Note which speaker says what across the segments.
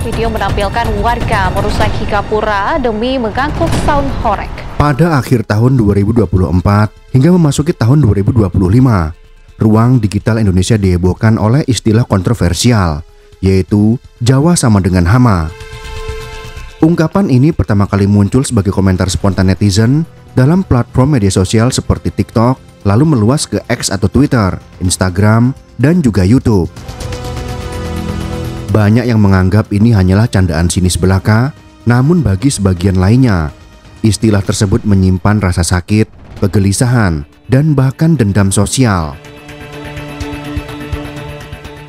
Speaker 1: video menampilkan warga merusak gapura demi mengangkut sound horeg.
Speaker 2: Pada akhir tahun 2024 hingga memasuki tahun 2025, ruang digital Indonesia dihebohkan oleh istilah kontroversial, yaitu Jawa sama dengan hama. Ungkapan ini pertama kali muncul sebagai komentar spontan netizen dalam platform media sosial seperti TikTok, lalu meluas ke X atau Twitter, Instagram, dan juga YouTube. Banyak yang menganggap ini hanyalah candaan sinis belaka, namun bagi sebagian lainnya, istilah tersebut menyimpan rasa sakit, kegelisahan, dan bahkan dendam sosial.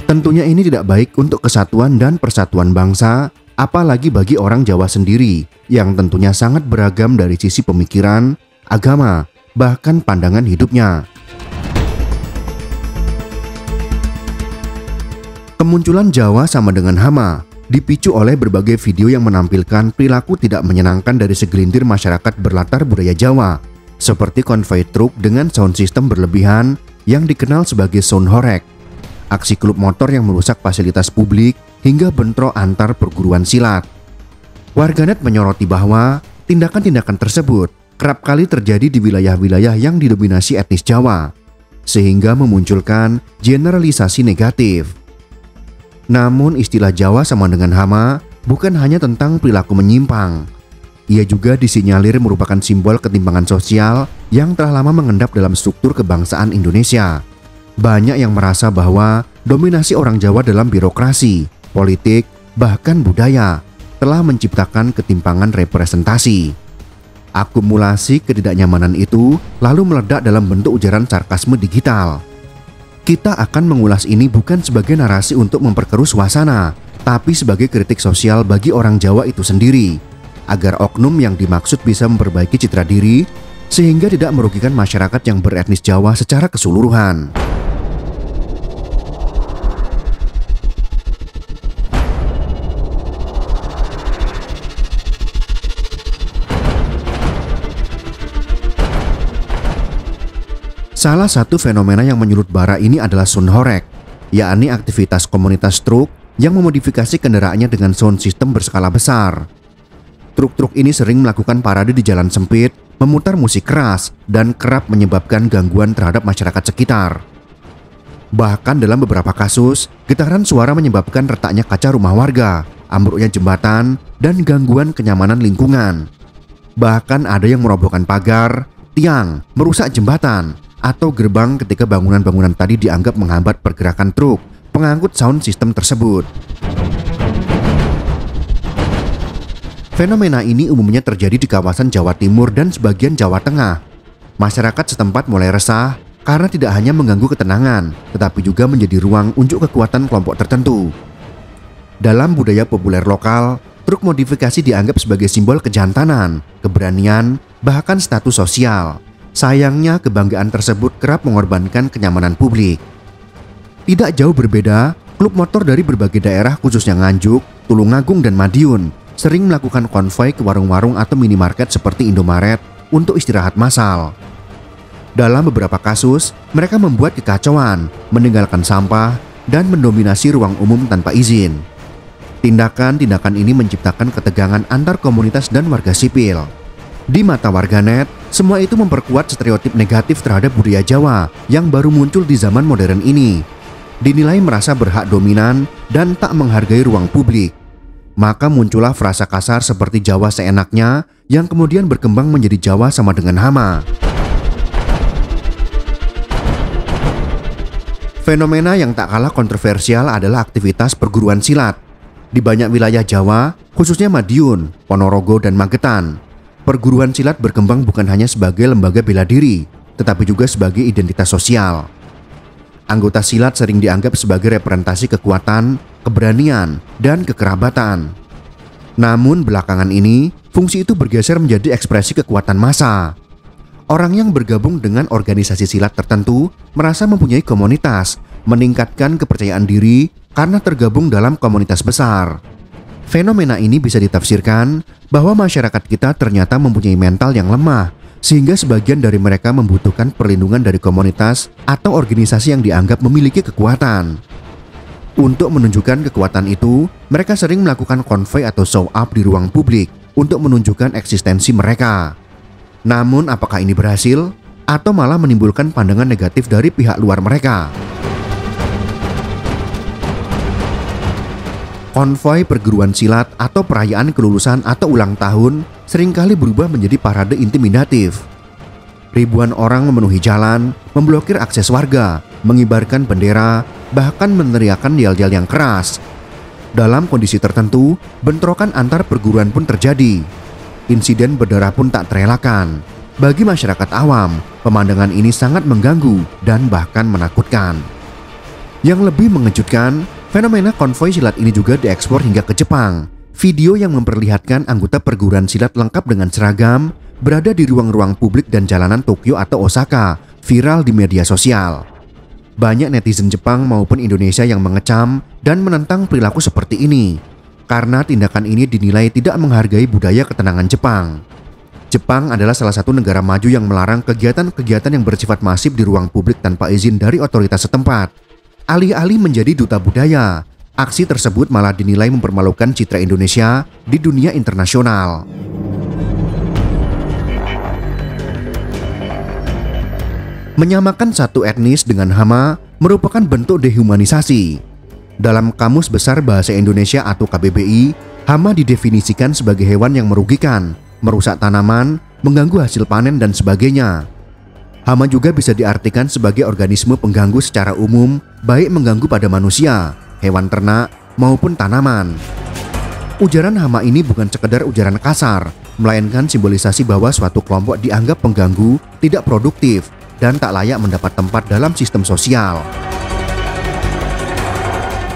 Speaker 2: Tentunya ini tidak baik untuk kesatuan dan persatuan bangsa, apalagi bagi orang Jawa sendiri yang tentunya sangat beragam dari sisi pemikiran, agama, bahkan pandangan hidupnya. Kemunculan Jawa sama dengan hama dipicu oleh berbagai video yang menampilkan perilaku tidak menyenangkan dari segelintir masyarakat berlatar budaya Jawa, seperti konvoi truk dengan sound system berlebihan yang dikenal sebagai sound horeg, aksi klub motor yang merusak fasilitas publik, hingga bentrok antar perguruan silat. Warganet menyoroti bahwa tindakan-tindakan tersebut kerap kali terjadi di wilayah-wilayah yang didominasi etnis Jawa, sehingga memunculkan generalisasi negatif. Namun istilah Jawa sama dengan hama bukan hanya tentang perilaku menyimpang. Ia juga disinyalir merupakan simbol ketimpangan sosial yang telah lama mengendap dalam struktur kebangsaan Indonesia. Banyak yang merasa bahwa dominasi orang Jawa dalam birokrasi, politik, bahkan budaya telah menciptakan ketimpangan representasi. Akumulasi ketidaknyamanan itu lalu meledak dalam bentuk ujaran sarkasme digital. Kita akan mengulas ini bukan sebagai narasi untuk memperkeruh suasana, tapi sebagai kritik sosial bagi orang Jawa itu sendiri, agar oknum yang dimaksud bisa memperbaiki citra diri, sehingga tidak merugikan masyarakat yang beretnis Jawa secara keseluruhan. Salah satu fenomena yang menyulut bara ini adalah sound horeg, yakni aktivitas komunitas truk yang memodifikasi kendaraannya dengan sound system berskala besar. Truk-truk ini sering melakukan parade di jalan sempit, memutar musik keras, dan kerap menyebabkan gangguan terhadap masyarakat sekitar. Bahkan dalam beberapa kasus, getaran suara menyebabkan retaknya kaca rumah warga, ambruknya jembatan, dan gangguan kenyamanan lingkungan. Bahkan ada yang merobohkan pagar, tiang, merusak jembatan, atau gerbang ketika bangunan-bangunan tadi dianggap menghambat pergerakan truk pengangkut sound system tersebut. Fenomena ini umumnya terjadi di kawasan Jawa Timur dan sebagian Jawa Tengah. Masyarakat setempat mulai resah karena tidak hanya mengganggu ketenangan, tetapi juga menjadi ruang unjuk kekuatan kelompok tertentu. Dalam budaya populer lokal, truk modifikasi dianggap sebagai simbol kejantanan, keberanian, bahkan status sosial. Sayangnya kebanggaan tersebut kerap mengorbankan kenyamanan publik. Tidak jauh berbeda, klub motor dari berbagai daerah khususnya Nganjuk, Tulungagung, dan Madiun sering melakukan konvoi ke warung-warung atau minimarket seperti Indomaret untuk istirahat massal. Dalam beberapa kasus, mereka membuat kekacauan, meninggalkan sampah, dan mendominasi ruang umum tanpa izin. Tindakan-tindakan ini menciptakan ketegangan antar komunitas dan warga sipil. Di mata warganet, semua itu memperkuat stereotip negatif terhadap budaya Jawa yang baru muncul di zaman modern ini. Dinilai merasa berhak dominan dan tak menghargai ruang publik. Maka muncullah frasa kasar seperti Jawa seenaknya yang kemudian berkembang menjadi Jawa sama dengan hama. Fenomena yang tak kalah kontroversial adalah aktivitas perguruan silat. Di banyak wilayah Jawa, khususnya Madiun, Ponorogo, dan Magetan, perguruan silat berkembang bukan hanya sebagai lembaga bela diri, tetapi juga sebagai identitas sosial. Anggota silat sering dianggap sebagai representasi kekuatan, keberanian, dan kekerabatan. Namun belakangan ini, fungsi itu bergeser menjadi ekspresi kekuatan massa. Orang yang bergabung dengan organisasi silat tertentu merasa mempunyai komunitas, meningkatkan kepercayaan diri karena tergabung dalam komunitas besar. Fenomena ini bisa ditafsirkan bahwa masyarakat kita ternyata mempunyai mental yang lemah, sehingga sebagian dari mereka membutuhkan perlindungan dari komunitas atau organisasi yang dianggap memiliki kekuatan. Untuk menunjukkan kekuatan itu, mereka sering melakukan konvoi atau show up di ruang publik untuk menunjukkan eksistensi mereka. Namun apakah ini berhasil? Atau malah menimbulkan pandangan negatif dari pihak luar mereka? Konvoi perguruan silat atau perayaan kelulusan atau ulang tahun seringkali berubah menjadi parade intimidatif. Ribuan orang memenuhi jalan, memblokir akses warga, mengibarkan bendera, bahkan meneriakkan yel-yel yang keras. Dalam kondisi tertentu, bentrokan antar perguruan pun terjadi. Insiden berdarah pun tak terelakkan. Bagi masyarakat awam, pemandangan ini sangat mengganggu dan bahkan menakutkan. Yang lebih mengejutkan, fenomena konvoi silat ini juga diekspor hingga ke Jepang. Video yang memperlihatkan anggota perguruan silat lengkap dengan seragam berada di ruang-ruang publik dan jalanan Tokyo atau Osaka viral di media sosial. Banyak netizen Jepang maupun Indonesia yang mengecam dan menentang perilaku seperti ini karena tindakan ini dinilai tidak menghargai budaya ketenangan Jepang. Jepang adalah salah satu negara maju yang melarang kegiatan-kegiatan yang bersifat masif di ruang publik tanpa izin dari otoritas setempat. Alih-alih menjadi duta budaya, aksi tersebut malah dinilai mempermalukan citra Indonesia di dunia internasional. Menyamakan satu etnis dengan hama merupakan bentuk dehumanisasi. Dalam Kamus Besar Bahasa Indonesia atau KBBI, hama didefinisikan sebagai hewan yang merugikan, merusak tanaman, mengganggu hasil panen dan sebagainya. Hama juga bisa diartikan sebagai organisme pengganggu secara umum, baik mengganggu pada manusia, hewan ternak, maupun tanaman. Ujaran hama ini bukan sekedar ujaran kasar, melainkan simbolisasi bahwa suatu kelompok dianggap pengganggu, tidak produktif, dan tak layak mendapat tempat dalam sistem sosial.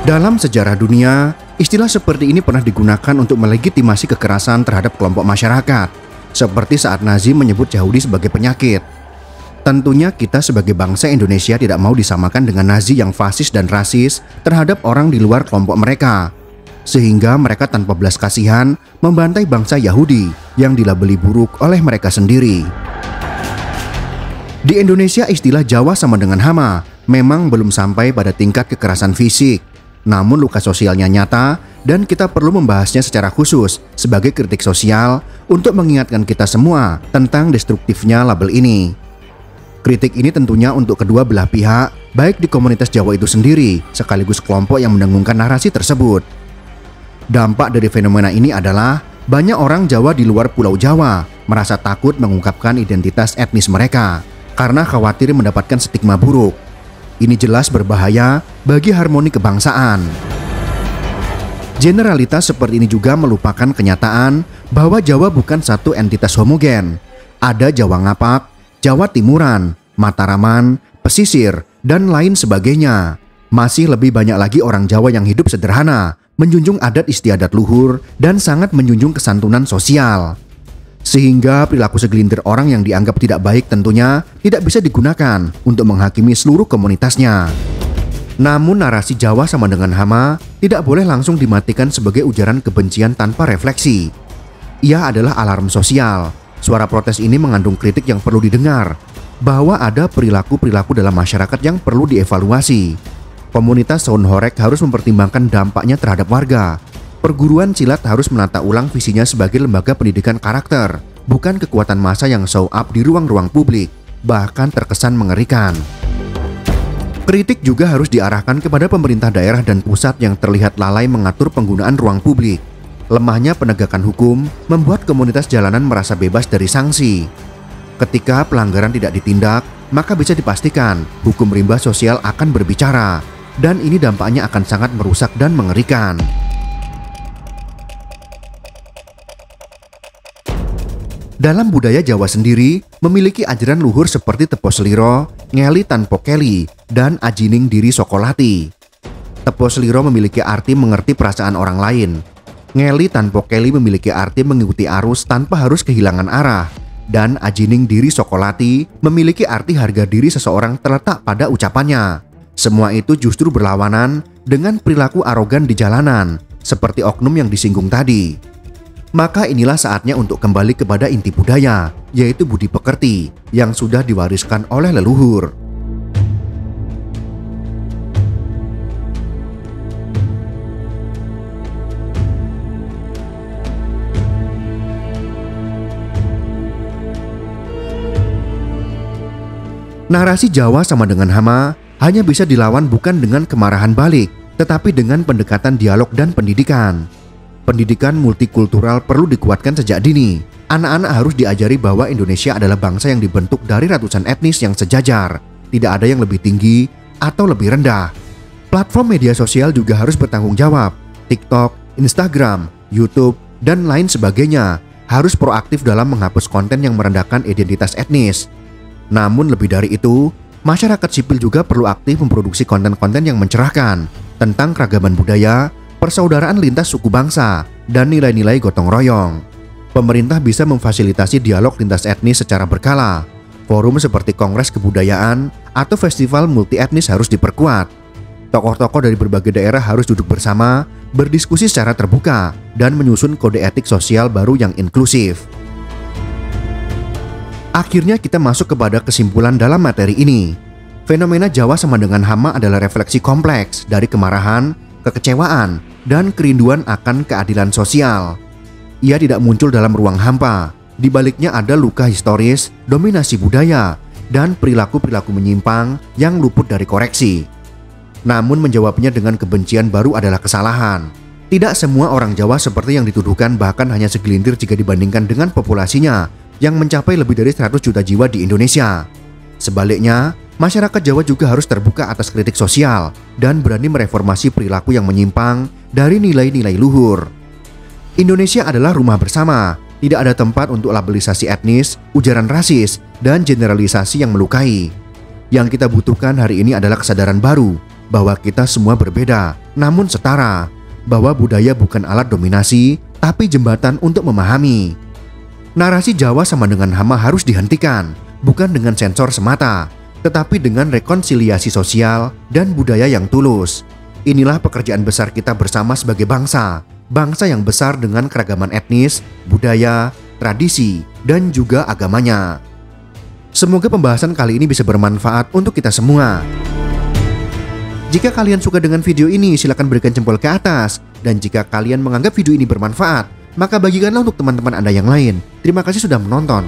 Speaker 2: Dalam sejarah dunia, istilah seperti ini pernah digunakan untuk melegitimasi kekerasan terhadap kelompok masyarakat, seperti saat Nazi menyebut Yahudi sebagai penyakit. Tentunya kita sebagai bangsa Indonesia tidak mau disamakan dengan Nazi yang fasis dan rasis terhadap orang di luar kelompok mereka, sehingga mereka tanpa belas kasihan membantai bangsa Yahudi yang dilabeli buruk oleh mereka sendiri. Di Indonesia, istilah Jawa sama dengan hama memang belum sampai pada tingkat kekerasan fisik, namun luka sosialnya nyata dan kita perlu membahasnya secara khusus sebagai kritik sosial untuk mengingatkan kita semua tentang destruktifnya label ini. Kritik ini tentunya untuk kedua belah pihak, baik di komunitas Jawa itu sendiri sekaligus kelompok yang mendengungkan narasi tersebut. Dampak dari fenomena ini adalah banyak orang Jawa di luar Pulau Jawa merasa takut mengungkapkan identitas etnis mereka karena khawatir mendapatkan stigma buruk. Ini jelas berbahaya bagi harmoni kebangsaan. Generalitas seperti ini juga melupakan kenyataan bahwa Jawa bukan satu entitas homogen. Ada Jawa Ngapak, Jawa Timuran, Mataraman, Pesisir, dan lain sebagainya. Masih lebih banyak lagi orang Jawa yang hidup sederhana, menjunjung adat istiadat luhur, dan sangat menjunjung kesantunan sosial. Sehingga perilaku segelintir orang yang dianggap tidak baik tentunya tidak bisa digunakan untuk menghakimi seluruh komunitasnya. Namun narasi Jawa sama dengan hama tidak boleh langsung dimatikan sebagai ujaran kebencian tanpa refleksi. Ia adalah alarm sosial. Suara protes ini mengandung kritik yang perlu didengar, bahwa ada perilaku-perilaku dalam masyarakat yang perlu dievaluasi. Komunitas Sound Horeg harus mempertimbangkan dampaknya terhadap warga. Perguruan silat harus menata ulang visinya sebagai lembaga pendidikan karakter, bukan kekuatan massa yang show up di ruang-ruang publik, bahkan terkesan mengerikan. Kritik juga harus diarahkan kepada pemerintah daerah dan pusat yang terlihat lalai mengatur penggunaan ruang publik. Lemahnya penegakan hukum membuat komunitas jalanan merasa bebas dari sanksi. Ketika pelanggaran tidak ditindak, maka bisa dipastikan hukum rimba sosial akan berbicara, dan ini dampaknya akan sangat merusak dan mengerikan. Dalam budaya Jawa sendiri, memiliki ajaran luhur seperti Tepo Sliro, Ngeli Tanpo Keli, dan Ajining Diri Sokolati. Tepo Sliro memiliki arti mengerti perasaan orang lain. Ngeli Tanpo Keli memiliki arti mengikuti arus tanpa harus kehilangan arah. Dan Ajining Diri Sokolati memiliki arti harga diri seseorang terletak pada ucapannya. Semua itu justru berlawanan dengan perilaku arogan di jalanan, seperti oknum yang disinggung tadi. Maka inilah saatnya untuk kembali kepada inti budaya, yaitu budi pekerti yang sudah diwariskan oleh leluhur. Narasi Jawa sama dengan hama hanya bisa dilawan bukan dengan kemarahan balik, tetapi dengan pendekatan dialog dan pendidikan. Pendidikan multikultural perlu dikuatkan sejak dini. Anak-anak harus diajari bahwa Indonesia adalah bangsa yang dibentuk dari ratusan etnis yang sejajar. Tidak ada yang lebih tinggi atau lebih rendah. Platform media sosial juga harus bertanggung jawab. TikTok, Instagram, YouTube, dan lain sebagainya harus proaktif dalam menghapus konten yang merendahkan identitas etnis. Namun lebih dari itu, masyarakat sipil juga perlu aktif memproduksi konten-konten yang mencerahkan tentang keragaman budaya, persaudaraan lintas suku bangsa, dan nilai-nilai gotong royong. Pemerintah bisa memfasilitasi dialog lintas etnis secara berkala. Forum seperti Kongres Kebudayaan atau festival multi etnis harus diperkuat. Tokoh-tokoh dari berbagai daerah harus duduk bersama, berdiskusi secara terbuka, dan menyusun kode etik sosial baru yang inklusif. Akhirnya kita masuk kepada kesimpulan dalam materi ini. Fenomena Jawa sama dengan hama adalah refleksi kompleks dari kemarahan, kekecewaan, dan kerinduan akan keadilan sosial. Ia tidak muncul dalam ruang hampa. Di baliknya ada luka historis, dominasi budaya, dan perilaku-perilaku menyimpang yang luput dari koreksi. Namun menjawabnya dengan kebencian baru adalah kesalahan. Tidak semua orang Jawa seperti yang dituduhkan, bahkan hanya segelintir jika dibandingkan dengan populasinya yang mencapai lebih dari 100 juta jiwa di Indonesia. Sebaliknya, masyarakat Jawa juga harus terbuka atas kritik sosial dan berani mereformasi perilaku yang menyimpang dari nilai-nilai luhur. Indonesia adalah rumah bersama, tidak ada tempat untuk labelisasi etnis, ujaran rasis, dan generalisasi yang melukai. Yang kita butuhkan hari ini adalah kesadaran baru bahwa kita semua berbeda, namun setara, bahwa budaya bukan alat dominasi, tapi jembatan untuk memahami. Narasi Jawa sama dengan hama harus dihentikan, bukan dengan sensor semata, tetapi dengan rekonsiliasi sosial dan budaya yang tulus. Inilah pekerjaan besar kita bersama sebagai bangsa. Bangsa yang besar dengan keragaman etnis, budaya, tradisi, dan juga agamanya. Semoga pembahasan kali ini bisa bermanfaat untuk kita semua. Jika kalian suka dengan video ini, silakan berikan jempol ke atas. Dan jika kalian menganggap video ini bermanfaat, maka bagikanlah untuk teman-teman Anda yang lain. Terima kasih sudah menonton.